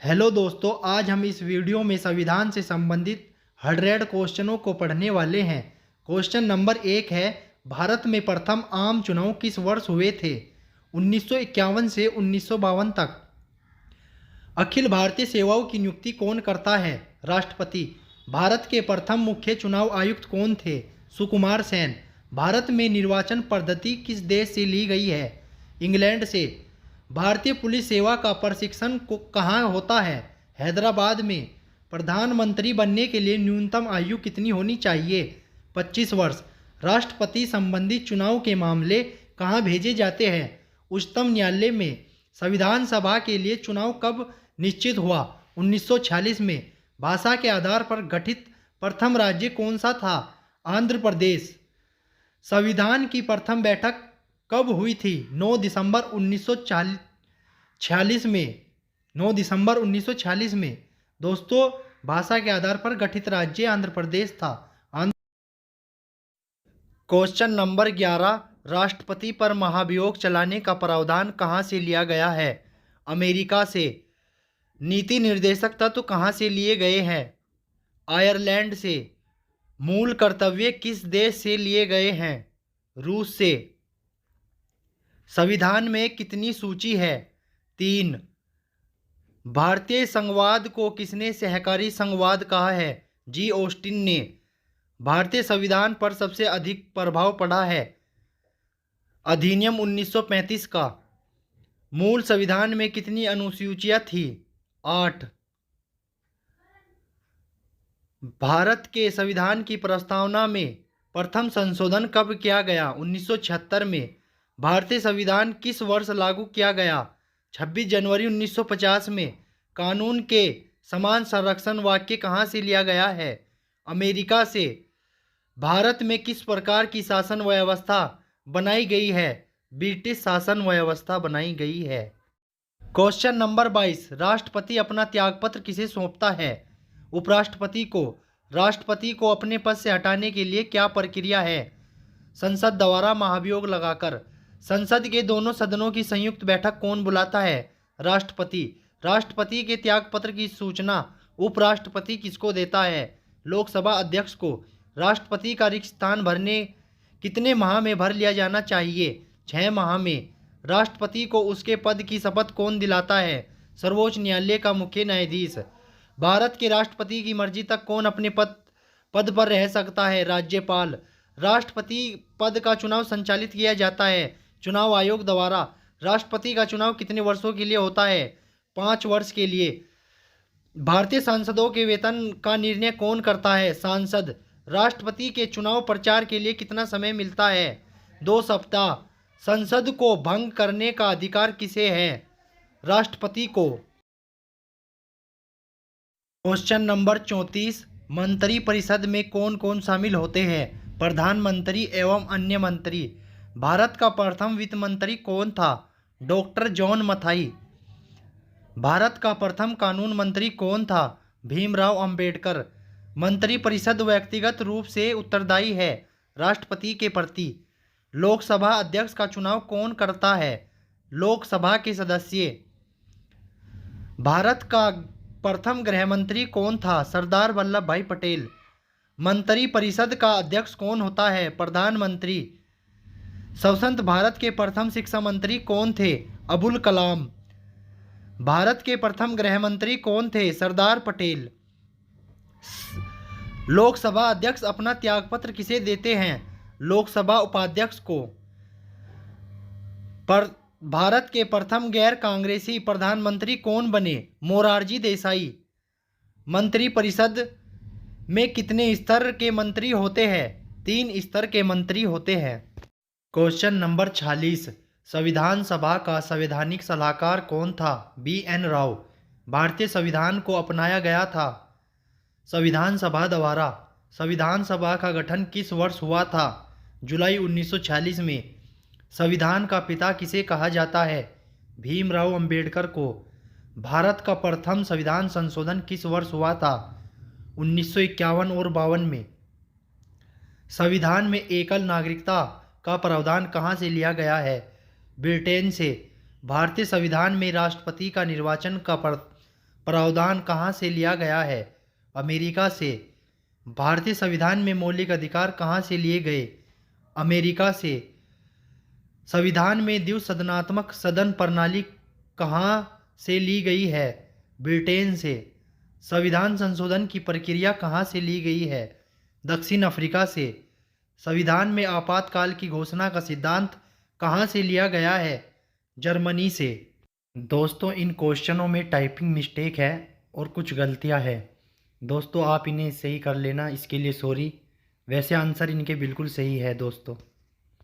Hello दोस्तों, आज हम इस वीडियो में संविधान से संबंधित 100 क्वेश्चनों को पढ़ने वाले हैं। क्वेश्चन नंबर 1 है, भारत में प्रथम आम चुनाव किस वर्ष हुए थे? 1951 से 1952 तक। अखिल भारतीय सेवाओं की नियुक्ति कौन करता है? राष्ट्रपति। भारत के प्रथम मुख्य चुनाव आयुक्त कौन थे? सुकुमार सेन। भारत में निर्वाचन पद्धति किस देश से ली गई है? इंग्लैंड से। भारतीय पुलिस सेवा का प्रशिक्षण कहाँ होता है? हैदराबाद में। प्रधानमंत्री बनने के लिए न्यूनतम आयु कितनी होनी चाहिए? 25 वर्ष। राष्ट्रपति संबंधी चुनाव के मामले कहाँ भेजे जाते हैं? उच्चतम न्यायालय में। संविधान सभा के लिए चुनाव कब निश्चित हुआ? 1946 में। भाषा के आधार पर गठित प्रथम राज्य कौन सा था? आंध्र प्रदेश। संविधान की प्रथम बैठक कब हुई थी? 9 दिसंबर 1946 में। 9 दिसंबर 1946 में। दोस्तों, भाषा के आधार पर गठित राज्य आंध्र प्रदेश था। क्वेश्चन नंबर 11, राष्ट्रपति पर महाभियोग चलाने का प्रावधान कहाँ से लिया गया है? अमेरिका से। नीति निर्देशक तत्व कहाँ से लिए गए हैं? आयरलैंड से। मूल कर्तव्य किस देश से लिए गए हैं? रूस से। संविधान में कितनी सूची है? 3। भारतीय संघवाद को किसने सहकारी संघवाद कहा है? जी ऑस्टिन ने। भारतीय संविधान पर सबसे अधिक प्रभाव पड़ा है? अधिनियम 1935 का। मूल संविधान में कितनी अनुसूचियां थी? 8। भारत के संविधान की प्रस्तावना में प्रथम संशोधन कब किया गया? 1976 में। भारतीय संविधान किस वर्ष लागू किया गया? 26 जनवरी 1950 में। कानून के समान संरक्षण वाक्य कहाँ से लिया गया है? अमेरिका से। भारत में किस प्रकार की शासन व्यवस्था बनाई गई है? ब्रिटिश शासन व्यवस्था बनाई गई है। क्वेश्चन नंबर 22, राष्ट्रपति अपना त्यागपत्र किसे सौंपता है? उपराष्ट्रपति को। राष्ट्रपति को अपने पद से हटाने के लिए क्या प्रक्रिया है? संसद द्वारा महाभियोग लगाकर। संसद के दोनों सदनों की संयुक्त बैठक कौन बुलाता है? राष्ट्रपति। राष्ट्रपति के त्यागपत्र की सूचना उपराष्ट्रपति किसको देता है? लोकसभा अध्यक्ष को। राष्ट्रपति का रिक्त स्थान भरने कितने माह में भर लिया जाना चाहिए? 6 माह में। राष्ट्रपति को उसके पद की शपथ कौन दिलाता है? सर्वोच्च न्यायालय का मुख्य न्यायाधीश। भारत के राष्ट्रपति की मर्जी तक कौन अपने पद पर रह सकता है? राज्यपाल। राष्ट्रपति पद का चुनाव संचालित किया जाता है चुनाव आयोग द्वारा। राष्ट्रपति का चुनाव कितने वर्षों के लिए होता है? 5 वर्ष के लिए। भारतीय सांसदों के वेतन का निर्णय कौन करता है? सांसद। राष्ट्रपति के चुनाव प्रचार के लिए कितना समय मिलता है? 2 सप्ताह। संसद को भंग करने का अधिकार किसे है? राष्ट्रपति को। क्वेश्चन नंबर 34, मंत्रिपरिषद में कौन कौन शामिल होते हैं? प्रधानमंत्री एवं अन्य मंत्री। भारत का प्रथम वित्त मंत्री कौन था? Doctor John Mathai. भारत का प्रथम कानून मंत्री कौन था? भीमराव अंबेडकर। मंत्रिपरिषद व्यक्तिगत रूप से उत्तरदायी है राष्ट्रपति के प्रति। लोकसभा अध्यक्ष का चुनाव कौन करता है? लोकसभा के सदस्य। भारत का प्रथम गृह मंत्री कौन था? सरदार वल्लभ भाई पटेल। मंत्रिपरिषद का अध्यक्ष कौन होता है? प्रधानमंत्री। स्वतंत्र भारत के प्रथम शिक्षा मंत्री कौन थे? अबुल कलाम। भारत के प्रथम गृह मंत्री कौन थे? सरदार पटेल। लोकसभा अध्यक्ष अपना त्यागपत्र किसे देते हैं? लोकसभा उपाध्यक्ष को। भारत के प्रथम गैर कांग्रेसी प्रधानमंत्री कौन बने? मोरारजी देसाई। मंत्रिपरिषद में कितने स्तर के मंत्री होते हैं? 3 स्तर के मंत्री होते हैं। क्वेश्चन नंबर 46, संविधान सभा का संवैधानिक सलाहकार कौन था? BN राव। भारतीय संविधान को अपनाया गया था संविधान सभा द्वारा। संविधान सभा का गठन किस वर्ष हुआ था? जुलाई 1946 में। संविधान का पिता किसे कहा जाता है? भीमराव अंबेडकर को। भारत का प्रथम संविधान संशोधन किस वर्ष हुआ था? 1951 और 52 में। संविधान में एकल नागरिकता का प्रावधान कहाँ से लिया गया है? ब्रिटेन से। भारतीय संविधान में राष्ट्रपति का निर्वाचन का प्रावधान कहाँ से लिया गया है? अमेरिका से। भारतीय संविधान में मौलिक अधिकार कहाँ से लिए गए? अमेरिका से। संविधान में द्विसदनात्मक सदन प्रणाली कहाँ से ली गई है? ब्रिटेन से। संविधान संशोधन की प्रक्रिया कहाँ से ली गई है? दक्षिण अफ्रीका से। संविधान में आपातकाल की घोषणा का सिद्धांत कहाँ से लिया गया है? जर्मनी से। दोस्तों, इन क्वेश्चनों में टाइपिंग मिस्टेक है और कुछ गलतियां हैं। दोस्तों, आप इन्हें सही कर लेना, इसके लिए सॉरी। वैसे आंसर इनके बिल्कुल सही है दोस्तों।